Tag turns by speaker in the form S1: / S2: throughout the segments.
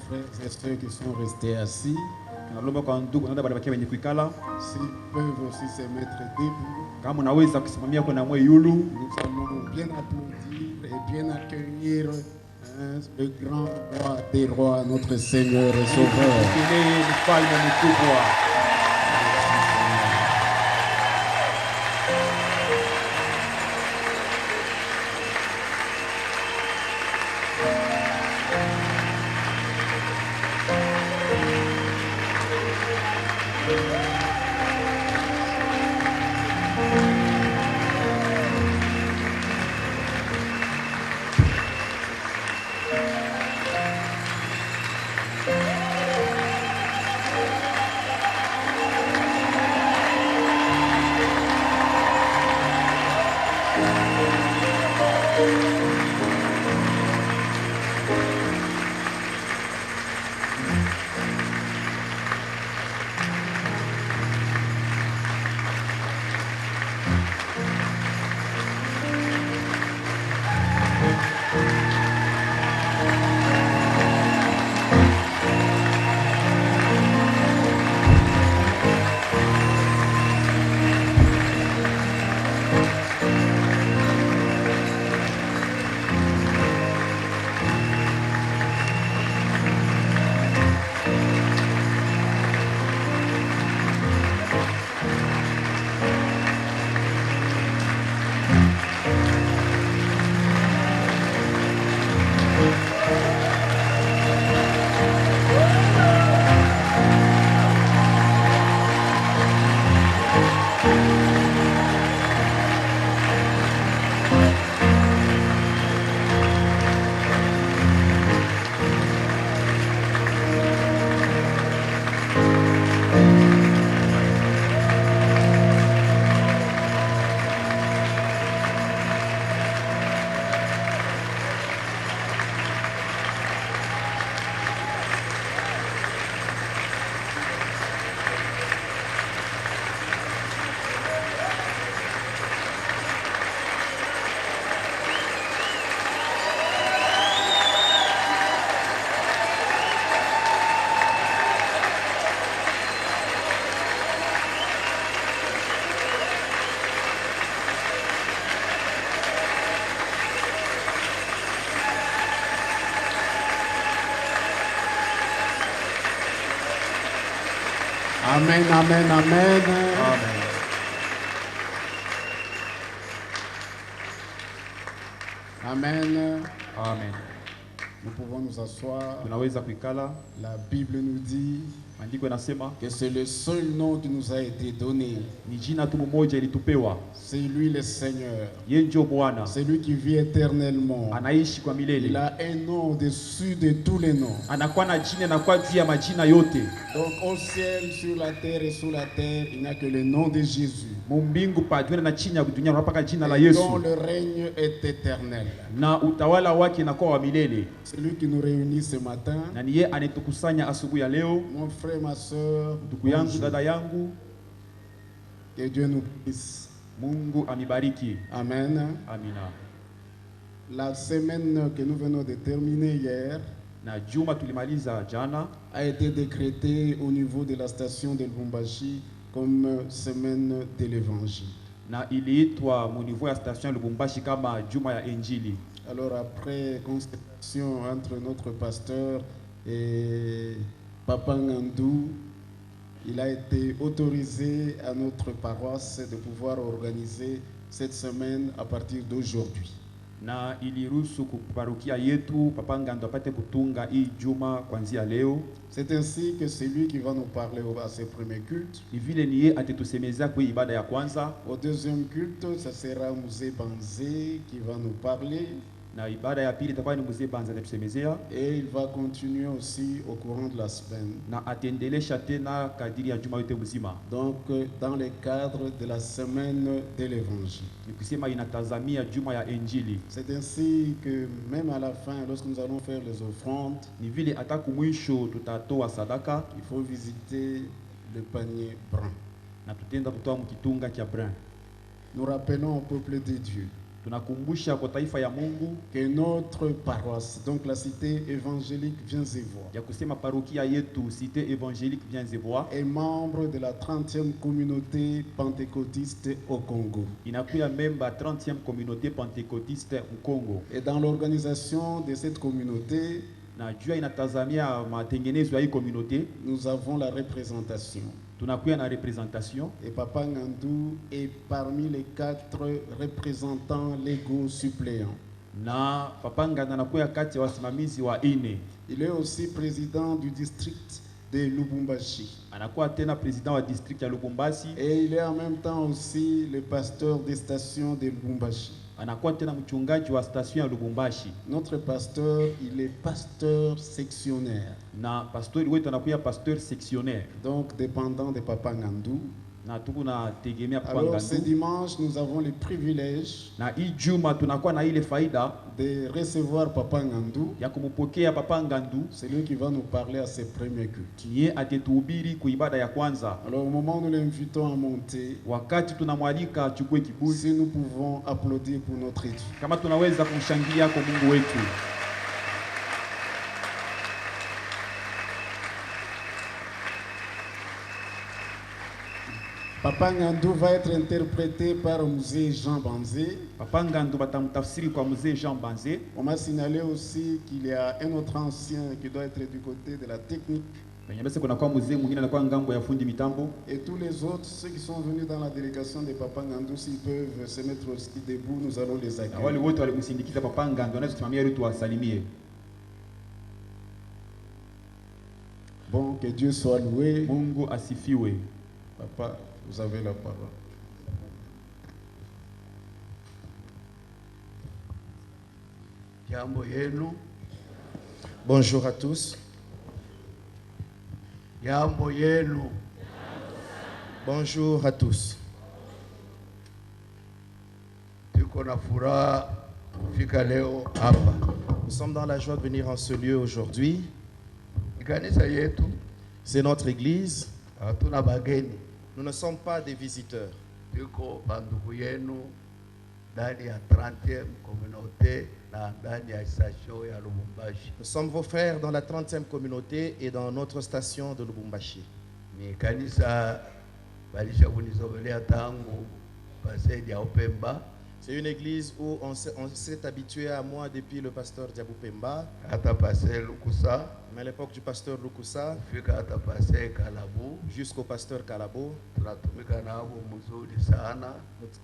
S1: frères et ceux qui sont restés assis,
S2: S'ils
S1: peuvent aussi se mettre debout.
S2: nous allons
S1: bien applaudir et bien accueillir le grand roi des rois, notre Seigneur et Sauveur. Amen, amen, amen.
S2: Amen.
S1: Amen.
S2: Amen.
S1: Nous pouvons nous asseoir.
S2: Tunaweza kuikala.
S1: La Bible nous dit que c'est le seul nom qui nous a été donné. C'est lui le Seigneur. C'est lui qui vit éternellement. Il a un nom au-dessus de tous les noms. Donc au ciel, sur la terre et sous la terre, il n'y a que le nom de Jésus. Dont le règne est éternel. C'est lui qui nous réunit ce matin. Mon frère, ma soeur, que Dieu nous bénisse. Amen.
S2: Amina.
S1: La semaine que nous venons de terminer hier a été décrétée au niveau de la station de Lubumbashi comme semaine de l'évangile. Alors après concertation entre notre pasteur et Papa Ngandou, il a été autorisé à notre paroisse de pouvoir organiser cette semaine à partir d'aujourd'hui. C'est ainsi que c'est lui qui va nous parler à ce premier culte. Au deuxième culte, ce sera Musée Banzé qui va nous parler. Et il va continuer aussi au courant de la semaine. Donc, dans le cadre de la semaine de l'évangile. C'est ainsi que même à la fin, lorsque nous allons faire les offrandes, il faut visiter le panier brun. Nous rappelons au peuple de Dieu
S2: Tunakumbusha kwa taifa ya Mungu
S1: que notre paroisse, donc la cité évangélique Viens-et-Vois,
S2: ya kusema parokia yetu Cité évangélique Viens-et-Vois
S1: est membre de la 30e communauté pentecôtiste au Congo.
S2: inakuya memba 30e communauté pentecôtiste au Congo.
S1: Et dans l'organisation de cette communauté,
S2: Na jua inatazamia matengenezo ya hii communauté,
S1: nous avons la représentation.
S2: tunakuya na représentation
S1: Et Papa Ngandou est parmi les 4 représentants légaux suppléants.
S2: na Papa Ngandou anakuya kati ya wasimamizi wa ine.
S1: Il est aussi président du district de Lubumbashi.
S2: Anakuwa tena président wa district ya Lubumbashi.
S1: Et il est en même temps aussi le pasteur des stations de Lubumbashi.
S2: Anakuwa tena mchungaji wa station ya Lubumbashi.
S1: Notre pasteur, il est pasteur sectionnaire.
S2: Na pasteur wetu anakuya pasteur sectionnaire.
S1: Donc dépendant de Papa Ngandou.
S2: Na tuko na tegemea Papa
S1: Alors ce
S2: Ngandou.
S1: dimanche, nous avons le privilège
S2: Na hii juma tunakuwa na ile faida
S1: de recevoir Papa Ngandou.
S2: ya kumpokea Papa Ngandou,
S1: C'est lui qui va nous parler à ses premiers cultes.
S2: kiye atetuhubiri ku ibada ya kwanza.
S1: Alors au moment où nous l'invitons à monter,
S2: Wakati tunamwalika achukue kiburi,
S1: si nous pouvons applaudir pour notre Dieu.
S2: kama tunaweza kumshangilia kwa Mungu wetu.
S1: Papa Ngandou va être interprété par Mzee Jean Banzé.
S2: Papa Ngandou batamtafsiri kwa mzee Jean Banzé.
S1: On m'a signalé aussi qu'il y a un autre ancien qui doit être du côté de la technique.
S2: Benyabese kuna kwa mzee mwingine anakuwa ngambo ya fundi mitambo.
S1: Et tous les autres, ceux qui sont venus dans la délégation de Papa Ngandou, s'ils peuvent se mettre aussi debout, nous allons les
S2: Na wale
S1: accueillir.
S2: wote walimsindikiza Papa Ngandou wanaweza kusimamia ili tuwasalimie.
S1: Bon, que Dieu soit loué.
S2: Mungu asifiwe.
S1: Papa, vous avez la parole.
S3: Jambo yenu.
S4: Bonjour à tous.
S3: Jambo yenu.
S4: Bonjour à tous.
S3: Tuko na furaha kufika leo hapa.
S4: Nous sommes dans la joie de venir en ce lieu aujourd'hui.
S3: Kanisa yetu
S4: C'est notre église.
S3: hatuna bageni.
S4: Nous ne sommes pas des visiteurs.
S3: Tuko bandugu yenu ndani ya 30e communauté na ndani ya station ya Lubumbashi.
S4: Nous sommes vos frères dans la 30e communauté et dans notre station de Lubumbashi.
S3: Ni kanisa balisha kunisogelea tangu pasedi ya Upemba.
S4: C'est une église où on s'est habitué à moi depuis le pasteur Diabou Pemba,
S3: Hata pase Lukusa,
S4: mais à l'époque du pasteur Lukusa
S3: fika hata pase Kalabu.
S4: jusqu'au pasteur Kalabo.
S3: Tunatumika nabo mzuri sana.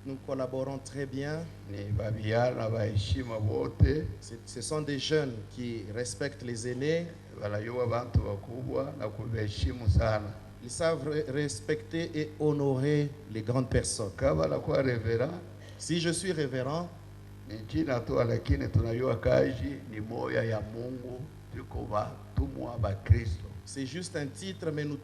S4: Nous collaborons très bien.
S3: Ni babiana baheshima wote.
S4: Ce sont des jeunes qui respectent les aînés.
S3: Wanajua bantu wakubwa na kuviheshimu sana.
S4: Ils savent respecter et honorer les grandes personnes.
S3: Kama nakuwa revera
S4: Si je suis révérend,
S3: ni jina tu, lakini tunajua kazi ni moya ya Mungu, tuko watumwa wa Kristo.
S4: c'est juste un titre, mais nous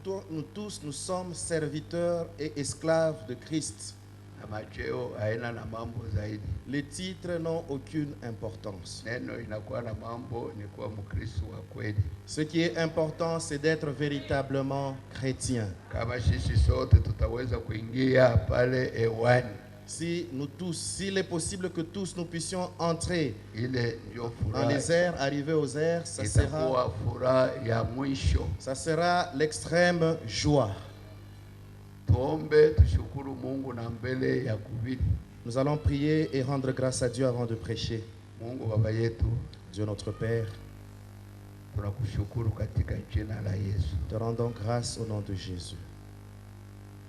S4: tous, nous sommes serviteurs et esclaves de Christ.
S3: Na macheo haina na mambo zaidi.
S4: Les titres n'ont aucune importance.
S3: Neno inakuwa na mambo ni kuwa Mkristo wa kweli.
S4: Ce qui est important, c'est d'être véritablement chrétien.
S3: Kama sisi sote tutaweza kuingia pale hewani,
S4: Si nous tous, s'il est possible que tous nous puissions entrer
S3: ile ndio
S4: dans
S3: furaha,
S4: les airs, arriver aux airs,
S3: itakuwa furaha ya mwisho.
S4: ça sera l'extrême joie.
S3: Tuombe, tushukuru Mungu na mbele ya kuhubiri.
S4: Nous allons prier et rendre grâce à Dieu avant de prêcher.
S3: Mungu Baba yetu,
S4: Dieu notre Père,
S3: tunakushukuru katika jina la Yesu.
S4: te rendons grâce au nom de Jésus.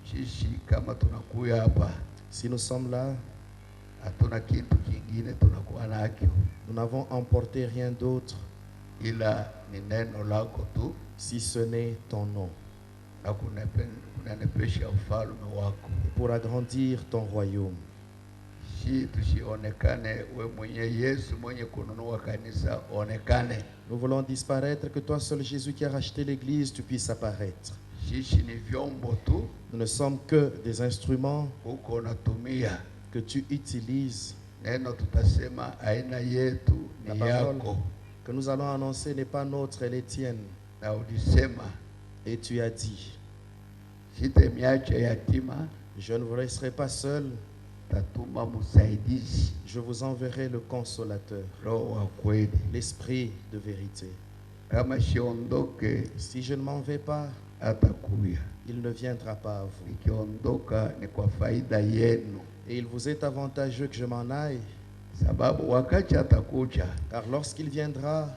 S3: Sisi kama tunakuya hapa,
S4: Si nous sommes là,
S3: hatuna kitu kingine tunakuwa nakyo
S4: nous n'avons emporté rien d'autre
S3: ila ni neno lako tu,
S4: si ce n'est ton nom,
S3: na kunanepesha ufalme wako.
S4: pour agrandir ton royaume.
S3: Si tusionekane, we mwenye Yesu mwenye kununua kanisa onekane.
S4: Nous voulons disparaître, que toi seul Jésus qui a racheté l'église, tu puisses apparaître.
S3: Sisi ni vyombo tu,
S4: Nous ne sommes que des instruments
S3: huko natumia
S4: que tu utilises.
S3: neno, tutasema aina yetu
S4: La
S3: ni
S4: parole
S3: yako,
S4: que nous allons annoncer n'est pas nôtre, elle est tienne.
S3: na ulisema
S4: Et tu as dit,
S3: sitemiacha yatima
S4: je ne vous laisserai pas seul,
S3: tatuma msaidizi,
S4: Je vous enverrai le consolateur,
S3: Roho wa kweli.
S4: l'esprit de vérité.
S3: Kama siondoke
S4: Si je ne m'en vais pas,
S3: atakuya,
S4: il ne viendra pas à vous.
S3: ikiondoka ni kwa faida yenu,
S4: Et il vous est avantageux que je m'en aille,
S3: sababu wakati atakuja
S4: car lorsqu'il viendra,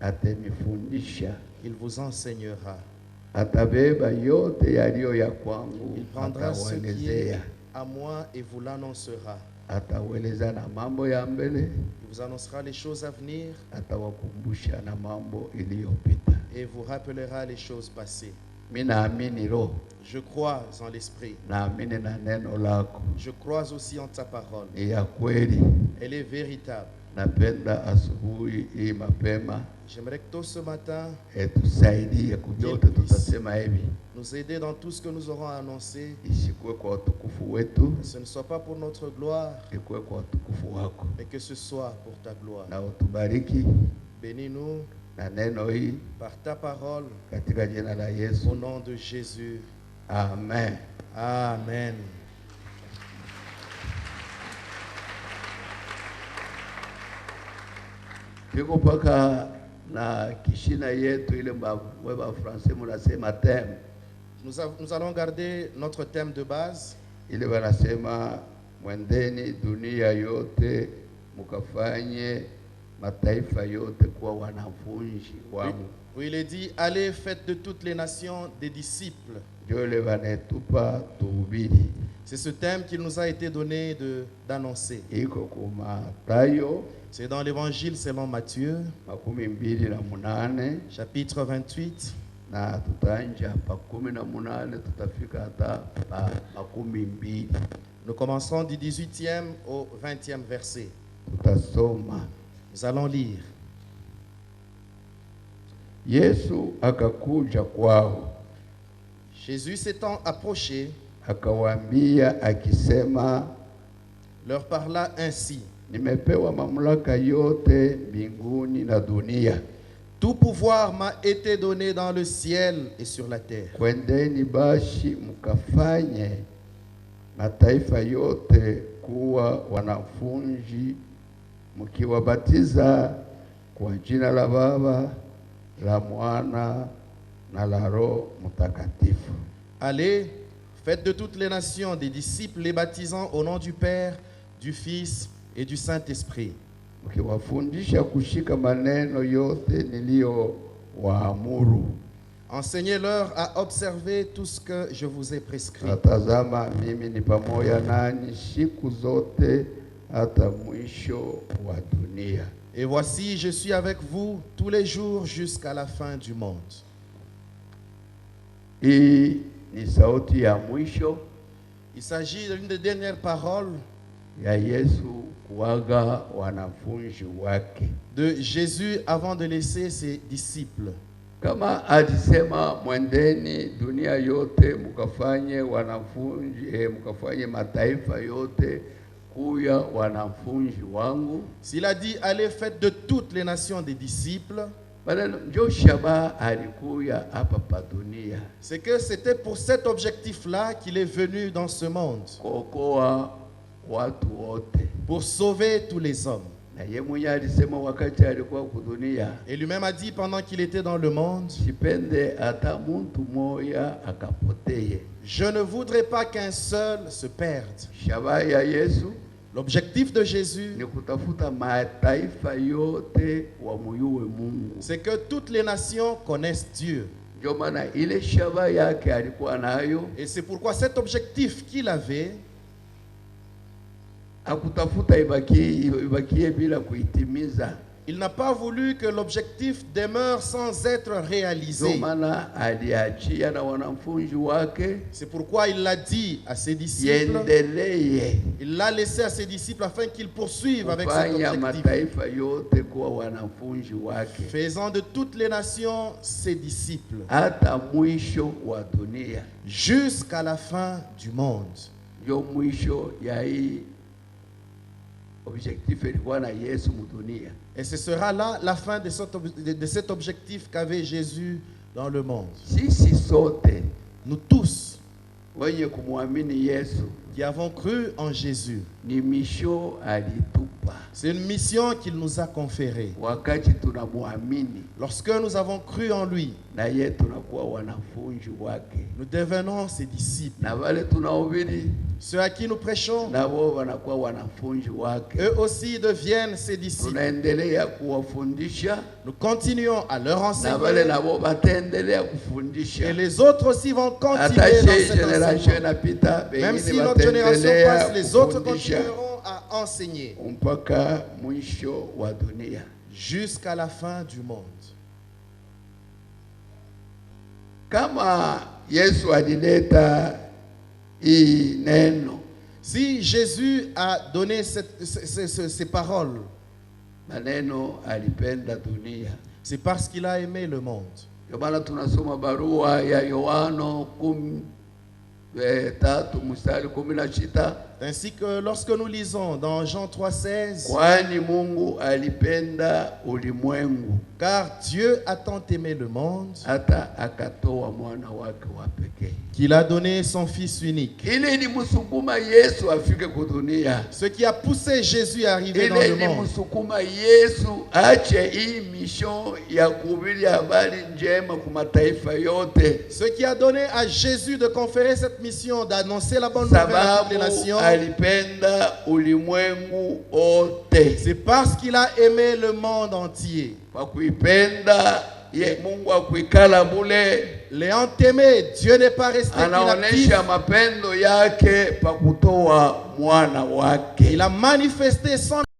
S3: atanifundisha,
S4: il vous enseignera.
S3: atabeba yote yaliyo ya kwangu,
S4: Il prendra ce qui est
S3: atawaelezea,
S4: à moi et vous l'annoncera.
S3: ataweleza na mambo ya mbele,
S4: Il vous annoncera les choses à venir
S3: atawakumbusha na mambo iliyopita.
S4: et vous rappellera les choses passées.
S3: Mimi naamini Roho,
S4: Je crois en l'esprit.
S3: naamini na neno lako
S4: Je crois aussi en ta parole.
S3: ni ya kweli.
S4: Elle est véritable.
S3: Napenda asubuhi hii mapema
S4: J'aimerais que tôt ce matin,
S3: tusaidie kuvyote tutasema hivi,
S4: nous aider dans tout ce que nous aurons annoncé.
S3: isikuwe kwa utukufu wetu,
S4: Ce ne soit pas pour notre gloire,
S3: ikuwe kwa utukufu wako,
S4: mais que ce soit pour ta gloire.
S3: na utubariki
S4: Bénis-nous
S3: na neno hii
S4: par ta parole,
S3: katika jina la
S4: au
S3: Yesu,
S4: nom de Jésus.
S3: amen.
S4: Amen.
S3: Tuko paka na kishina yetu ile mbwa Francais mnasema theme
S4: Nous allons garder notre thème de base.
S3: ile wanasema mwendeni dunia yote mukafanye mataifa yote kuwa wanafunzi wangu.
S4: Où il est dit, allez, faites de toutes les nations des disciples.
S3: Jole wanetupa tuhubiri
S4: C'est ce thème qu'il nous a été donné d'annoncer.
S3: iko ku Mathayo
S4: C'est dans l'évangile selon Matthieu,
S3: 28
S4: chapitre 28.
S3: na tutanja pa 18 tutafika hata pa 20.
S4: Nous commencerons du 18e au 20e verset.
S3: Tutasoma.
S4: Nous allons lire.
S3: Yesu akakuja kwao,
S4: Jésus s'étant approché,
S3: akawaambia akisema,
S4: leur parla ainsi.
S3: nimepewa mamlaka yote mbinguni na dunia.
S4: Tout pouvoir m'a été donné dans le ciel et sur la terre.
S3: Kwendeni basi mkafanye mataifa yote kuwa wanafunzi, mkiwabatiza kwa jina la Baba, la Mwana na la Roho Mtakatifu.
S4: Allez, faites de toutes les nations des disciples, les baptisant au nom du Père, du Fils et du Saint-Esprit.
S3: Mkiwafundisha kushika maneno yote niliyowaamuru.
S4: Enseignez-leur à observer tout ce que je vous ai prescrit.
S3: Natazama mimi ni pamoja nanyi siku zote hata mwisho wa dunia.
S4: Et voici, je suis avec vous tous les jours jusqu'à la fin du monde.
S3: Hii ni sauti ya mwisho
S4: Il s'agit d'une des dernières paroles
S3: ya Yesu kuaga wanafunzi wake.
S4: de Jésus avant de laisser ses disciples.
S3: Kama alisema mwendeni dunia yote mkafanye wanafunzi, mkafanye mataifa yote kuya wanafunzi wangu.
S4: S'il a dit, allez, faites de toutes les nations des disciples,
S3: Ndio shaba alikuya hapa pa dunia
S4: c'est que c'était pour cet objectif-là qu'il est venu dans ce monde,
S3: kuokoa watu wote.
S4: pour sauver tous les hommes.
S3: Na yeye mwenyewe alisema wakati alikuwa kudunia,
S4: Et lui-même a dit pendant qu'il était dans le monde,
S3: sipende hata muntu moya akapoteye.
S4: je ne voudrais pas qu'un seul se perde.
S3: Shaba ya Yesu
S4: L'objectif de Jésus,
S3: ni kutafuta mataifa yote wamuyue Mungu.
S4: c'est que toutes les nations connaissent Dieu.
S3: Ndio maana ile shaba yake alikuwa nayo,
S4: Et c'est pourquoi cet objectif qu'il avait,
S3: akutafuta ibakie bila kuitimiza.
S4: il n'a pas voulu que l'objectif demeure sans être
S3: Ndio
S4: réalisé.
S3: maana aliachia na wanafunzi wake
S4: C'est pourquoi il l'a dit à ses disciples.
S3: yendelee
S4: Il l'a laissé à ses disciples afin qu'ils poursuivent avec cet
S3: kufanya
S4: objectif,
S3: mataifa yote kuwa wanafunzi wake
S4: faisant de toutes les nations ses disciples,
S3: hata mwisho wa dunia.
S4: jusqu'à la fin du monde.
S3: Ndio mwisho ya hii objectif ilikuwa na Yesu mudunia.
S4: Et ce sera là la fin de cet objectif qu'avait Jésus dans le monde.
S3: Sisi sote
S4: Nous tous,
S3: wenye kumwamini Yesu,
S4: qui avons cru en Jésus.
S3: ni mission alitupa
S4: C'est une mission qu'il nous a conférée.
S3: wakati tunamwamini,
S4: Lorsque nous avons cru en lui,
S3: na yeye tunakuwa wanafunzi wake,
S4: nous devenons ses disciples.
S3: na wale tunahubiri
S4: Ceux à qui nous prêchons,
S3: na wao wanakuwa wanafunzi wake.
S4: eux aussi deviennent ses disciples.
S3: Tunaendelea kuwafundisha
S4: Nous continuons à leur
S3: na wale
S4: enseigner
S3: nao wataendelea kufundisha.
S4: et les autres aussi vont continuer
S3: Hata
S4: dans
S3: hii
S4: cet
S3: generation
S4: enseignement.
S3: inapita,
S4: Même si
S3: wengine
S4: notre génération
S3: wataendelea
S4: passe, les autres
S3: kufundisha
S4: continueront à enseigner
S3: mpaka mwisho wa dunia.
S4: jusqu'à la fin du monde.
S3: Kama Yesu alileta hii neno,
S4: Si Jésus a donné ces paroles,
S3: maneno alipenda dunia.
S4: c'est parce qu'il a aimé le monde.
S3: Ndio maana tunasoma barua ya Yohana 3:16,
S4: Ainsi que lorsque nous lisons dans Jean 3,16,
S3: kwani Mungu alipenda ulimwengu
S4: car Dieu a tant aimé le monde
S3: hata akatoa mwana wake wa pekee,
S4: qu'il a donné son Fils unique.
S3: ili ni msukuma Yesu afike kudunia,
S4: Ce qui a poussé Jésus à arriver dans
S3: ili
S4: le
S3: ni
S4: monde.
S3: msukuma Yesu ache hii mission ya kuhubiri habari njema kwa mataifa yote,
S4: Ce qui a donné à Jésus de conférer cette mission d'annoncer la bonne nouvelle à toutes les
S3: sababu
S4: nations.
S3: alipenda ulimwengu wote.
S4: C'est parce qu'il a aimé le monde entier.
S3: Kwa kuipenda ye Mungu akuikala bule,
S4: L'ayant aimé, Dieu n'est pas resté inactif.
S3: anaonesha mapendo yake pa kutoa mwana wake.
S4: Il a manifesté son